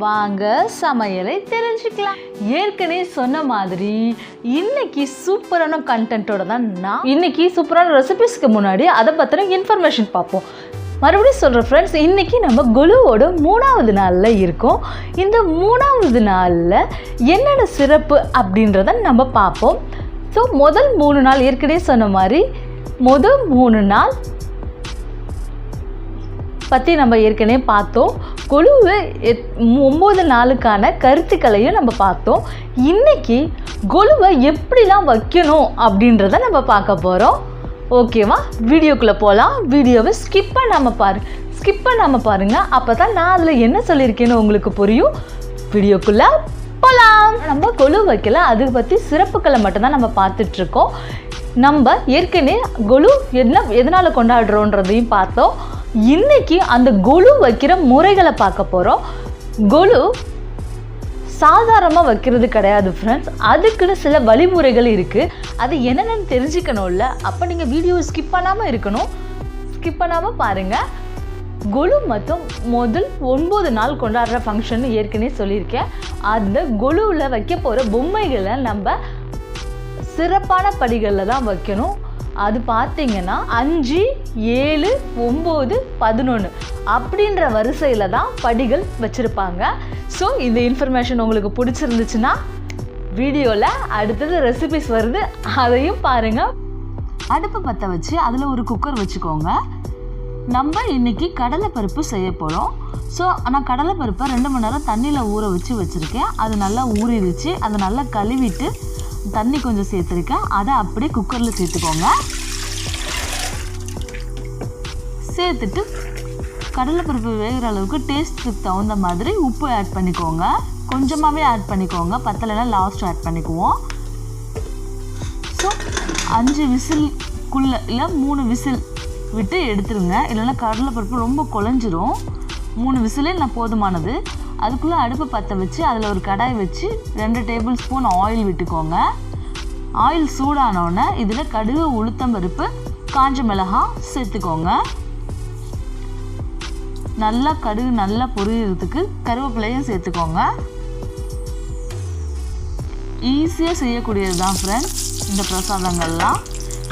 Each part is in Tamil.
வாங்க சமையலை தெரிஞ்சுக்கலாம். ஏற்கனவே சொன்ன மாதிரி இன்னைக்கு சூப்பரான கண்டென்ட்டோட தான் இன்னைக்கு சூப்பரான ரெசிபிஸ்க்கு முன்னாடி அதை பற்றின இன்ஃபர்மேஷன் பார்ப்போம். மறுபடியும் சொல்கிறேன் ஃப்ரெண்ட்ஸ், இன்றைக்கி நம்ம கொலுவோட 3வது நாளில் இருக்கோம். இந்த 3வது நாளில் என்னென்ன சிறப்பு அப்படின்றத நம்ம பார்ப்போம். ஸோ முதல் 3 நாள் ஏற்கனவே சொன்ன மாதிரி முதல் 3 நாள் பற்றி நம்ம ஏற்கனவே பார்த்தோம். கொலுவு 9 நாளுக்கான கருத்துக்களையும் நம்ம பார்த்தோம். இன்றைக்கி கொலுவை எப்படிலாம் வைக்கணும் அப்படின்றத நம்ம பார்க்க போகிறோம். ஓகேவா, வீடியோக்குள்ளே போகலாம். வீடியோவை ஸ்கிப் பண்ணாமல் பாருங்கள். அப்போ தான் நான் அதில் என்ன சொல்லியிருக்கேன்னு உங்களுக்கு புரியும். வீடியோக்குள்ளே போகலாம். நம்ம கொலு வைக்கல, அதை பற்றி சிறப்புகளை மட்டும்தான் நம்ம பார்த்துட்ருக்கோம். நம்ம ஏற்கனவே கொலு எதனால் கொண்டாடுறோன்றதையும் பார்த்தோம். இன்றைக்கி அந்த கொலு வைக்கிற முறைகளை பார்க்க போகிறோம். கொலு சாதாரணமாக வைக்கிறது கிடையாது ஃப்ரெண்ட்ஸ், அதுக்குன்னு சில வழிமுறைகள் இருக்குது. அது என்னென்னு தெரிஞ்சுக்கணும்ல. அப்போ நீங்கள் வீடியோவை ஸ்கிப் பண்ணாமல் பாருங்கள். கொலு மொத்தம் முதல் 9 நாள் கொண்டாடுற ஃபங்க்ஷன் ஏற்கனவே சொல்லியிருக்கேன். அந்த கொலுவில் வைக்க போகிற பொம்மைகளை நம்ம சிறப்பான படிகளில் தான் வைக்கணும். அது பார்த்தீங்கன்னா 5, 7, 9, 11 அப்படின்ற வரிசையில் தான் படிகள் வச்சுருப்பாங்க. ஸோ இந்த இன்ஃபர்மேஷன் உங்களுக்கு பிடிச்சிருந்துச்சுன்னா வீடியோவில் அடுத்தது ரெசிபிஸ் வருது, அதையும் பாருங்கள். அடுப்பு பற்ற வச்சு அதில் ஒரு குக்கர் வச்சுக்கோங்க. நம்ம இன்றைக்கி கடலைப்பருப்பு செய்ய போகிறோம். ஸோ நான் கடலைப்பருப்பை 2 மணி நேரம் தண்ணியில் ஊற வச்சுருக்கேன். அது நல்லா ஊறிடுச்சு. அதை நல்லா கழுவிட்டு தண்ணி கொஞ்சம் சேர்த்துருக்கேன். அதை அப்படியே குக்கரில் சேர்த்துக்கோங்க. சேர்த்துட்டு கடலைப்பருப்பு வேகிற அளவுக்கு டேஸ்ட்டுக்கு தகுந்த மாதிரி உப்பு ஆட் பண்ணிக்கோங்க. கொஞ்சமாகவே ஆட் பண்ணிக்கோங்க, பத்தலைன்னா லாஸ்ட் ஆட் பண்ணிக்குவோம். ஸோ 5 விசில்குள்ளே இல்லை 3 விசில் விட்டு எடுத்துருங்க, இல்லைன்னா கடலைப்பருப்பு ரொம்ப குழஞ்சிரும். 3 விசிலே நான் போதுமானது. அதுக்குள்ளே அடுப்பு பற்ற வச்சு அதில் ஒரு கடாய் வச்சு 2 டேபிள் ஸ்பூன் ஆயில் விட்டுக்கோங்க. ஆயில் சூடானோடனே இதில் கடுகு, உளுத்தம்பருப்பு, காஞ்ச மிளகாய் சேர்த்துக்கோங்க. நல்லா கடுகு நல்லா பொரியறதுக்கு கருவேப்பிலையும் சேர்த்துக்கோங்க. ஈஸியாக செய்யக்கூடியது தான் ஃப்ரெண்ட்ஸ் இந்த பிரசாதங்கள்லாம்.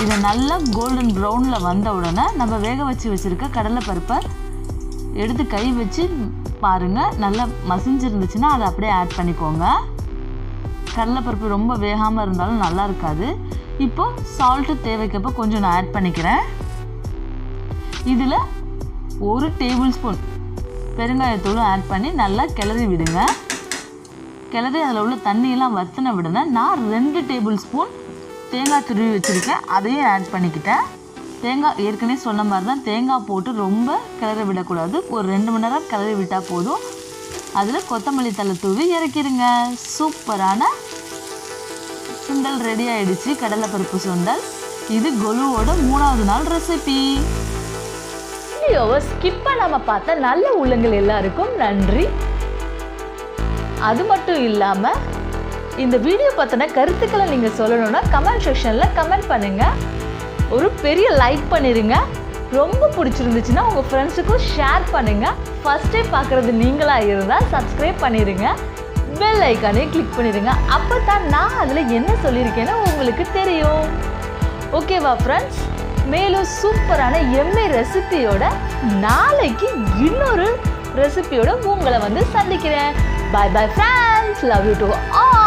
இதை நல்லா கோல்டன் ப்ரௌனில் வந்த உடனே நம்ம வேக வச்சுருக்க கடலைப்பருப்பை எடுத்து கை வச்சு பாருங்கள். நல்லா மசிஞ்சிருந்துச்சுன்னா அதை அப்படியே ஆட் பண்ணிக்கோங்க. கடலைப்பருப்பு ரொம்ப வேகாமல் இருந்தாலும் நல்லா இருக்காது. இப்போது சால்ட்டு தேவைக்கப்போ கொஞ்சம் நான் ஆட் பண்ணிக்கிறேன். இதில் 1 டேபிள் ஸ்பூன் பெருங்காயத்தூளும் ஆட் பண்ணி நல்லா கிளறி விடுங்க. கிளறி அதில் உள்ள தண்ணியெல்லாம் வற்றின விடுங்க. நான் 2 டேபிள் ஸ்பூன் தேங்காய் துருவி வச்சுருக்கேன், அதையும் ஆட் பண்ணிக்கிட்டேன். தேங்காய் ஏற்கனவே சொன்ன மாதிரி தான், தேங்காய் போட்டு ரொம்ப கிளறி விடக்கூடாது. ஒரு 2 மணி நேரம் கிளறி விட்டால் போதும். அதில் கொத்தமல்லி தழை தூவி இறக்கிடுங்க. சூப்பரான சுண்டல் ரெடி ஆகிடுச்சு, கடலைப்பருப்பு சுண்டல். இது கொலுவோட 3வது நாள் ரெசிபி. வீடியோவை ஸ்கிப் பண்ணாமல் பார்த்த நல்ல உள்ளங்கள் எல்லாருக்கும் நன்றி. அது மட்டும் இல்லாமல் இந்த வீடியோ பற்றின கருத்துக்களை நீங்கள் சொல்லணும்னா கமெண்ட் செக்ஷனில் கமெண்ட் பண்ணுங்கள். ஒரு பெரிய லைக் பண்ணிடுங்க. ரொம்ப பிடிச்சிருந்துச்சுன்னா உங்கள் ஃப்ரெண்ட்ஸுக்கும் ஷேர் பண்ணுங்கள். ஃபஸ்ட் டைம் பார்க்குறது நீங்களாக இருந்தால் சப்ஸ்கிரைப் பண்ணிடுங்க. பெல் ஐக்கானே கிளிக் பண்ணிடுங்க. அப்போ தான் நான் அதில் என்ன சொல்லியிருக்கேன்னு உங்களுக்கு தெரியும். ஓகேவா ஃப்ரெண்ட்ஸ், மேலும் சூப்பரான எம்ஏ ரெசிபியோட நாளைக்கு இன்னொரு ரெசிபியோட உங்களை வந்து சந்திக்கிறேன். Bye bye friends, love you to all.